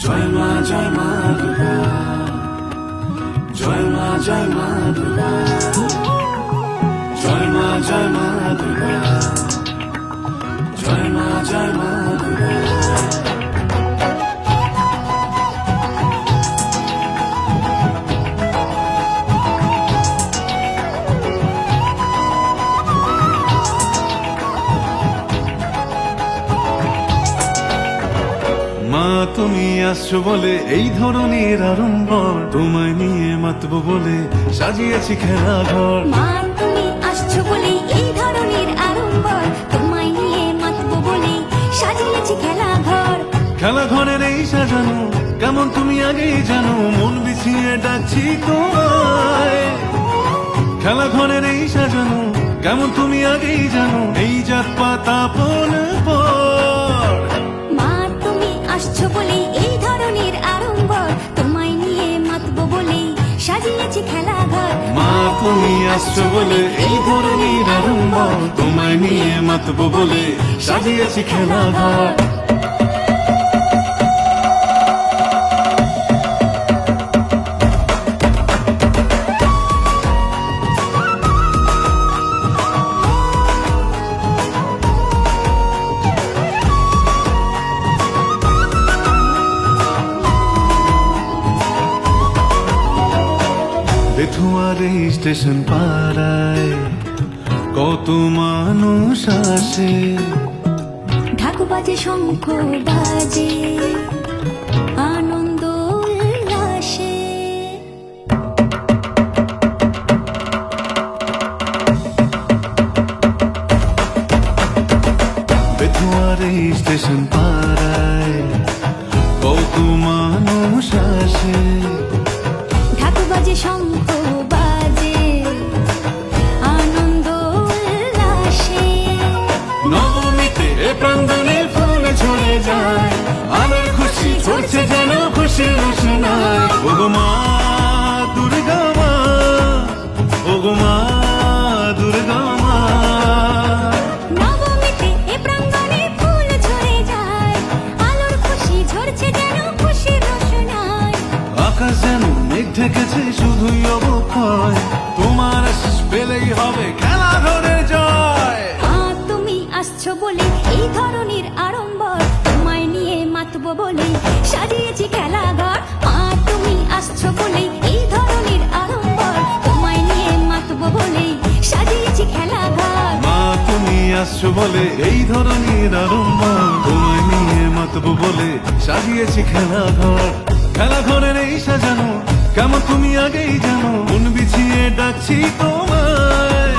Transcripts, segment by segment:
জয় মা দুর্গা, জয় মা দুর্গা, জয় মা দুর্গা, জয় মা দুর্গা। মা তুমি আসছো বলে এই ধরনের আড়ম্বর, তোমায় নিয়ে মাতবো বলে সাজিয়েছি খেলাঘর। মা তুমি আসছো বলে এই ধরনের আড়ম্বর, তোমায় নিয়ে মাতবো বলে সাজিয়েছি খেলাঘর। খেলাঘরের এই সাজানো কেমন তুমি আগেই জানো, মন বিছিয়ে ডাকছি তোমায়। খেলাঘরের এই সাজানো কেমন তুমি আগেই জানো, এই জাত পাতা পন পর। মা তুমি আসছো বলে এই ধরনের আড়ম্বর, তোমায় নিয়ে মাতবো বলে সাজিয়েছি খেলাঘর। মা তুমি আসছো বলে এই ধরনের আড়ম্বর, তোমায় নিয়ে মাতবো বলে সাজিয়েছি খেলাঘর। বেথুয়ারে স্টেশন পাড়ায় কত মানুষ আসে, ঢাকু বাজে শঙ্খ বাজে আনন্দ উল্লাসে। বেথুয়ারে স্টেশন পাড়ায় কত মানুষ আসে, ঢাকু বাজে শঙ্খ বাজে আনন্দ উল্লাসে। নবমীতে এ প্রাঙ্গণে ফুল ঝরে যায়, আলোর খুশি ছড়ছে যেন খুশির রোশনায়। ওগো মা দুর্গা মা, ওগো মা দুর্গা মা। নবমীতে এ প্রাঙ্গণে ফুল ঝরে যায়, আলোর খুশি ঝরছে যেন খুশির রোশনায়। আকাশ যেন মেঘ ঢেকেছে শুধুই অবক্ষয়, তোমার আশিস পেলেই হবে খেলাঘরের জয়। মা তুমি আসছো বলে এই ধরনের আড়ম্বর, তোমায় নিয়ে মাতবো বলে সাজিয়েছি খেলাঘর। মা তুমি আসছো বলে এই ধরনের আড়ম্বর, তোমায় নিয়ে মাতবো বলে সাজিয়েছি খেলাঘর। মা তুমি আসছো বলে এই ধরনের আড়ম্বর, তোমায় নিয়ে মাতবো বলে সাজিয়েছি খেলাঘর। খেলাঘরের এই সাজানো কেমন তুমি আগেই জানো, মন বিছিয়ে ডাকছি তোমায়।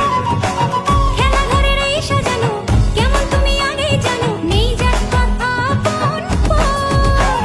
খেলাঘরের এই সাজানো কেমন তুমি আগেই জানো, নেই যার কথা আপন পর।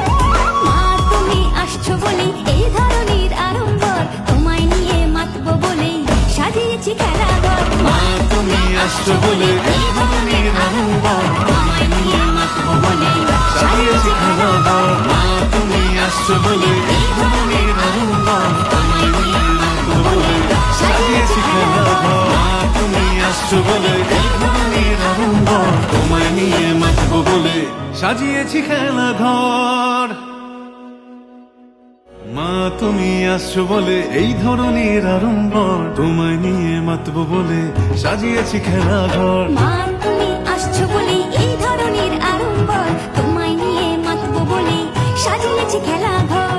মা তুমি আসছো বলে এই ধরনের আড়ম্বর, তোমায় নিয়ে মাতবো বলে সাজিয়েছি খেলাঘর। মা তুমি আসছো বলে এই ধরনের আড়ম্বর, তোমায় নিয়ে মাতবো বলে সাজিয়েছি খেলাঘর। মা তুমি আসছো বলে এই ধরনের আড়ম্বর, তোমায় নিয়ে মাতবো বলে সাজিয়েছি খেলাঘর। মা তুমি আসছো বলে এই ধরনের আড়ম্বর, তোমায় নিয়ে মাতবো বলে সাজিয়েছি খেলাঘর। মা তুমি আসছো বলে এই ধরনের আড়ম্বর, তোমায় নিয়ে মাতবো বলে সাজিয়েছি খেলাঘর। মা তুমি আসছো বলে এই ধরনের আড়ম্বর, তোমায় নিয়ে মাতবো বলে সাজিয়েছি খেলাঘর।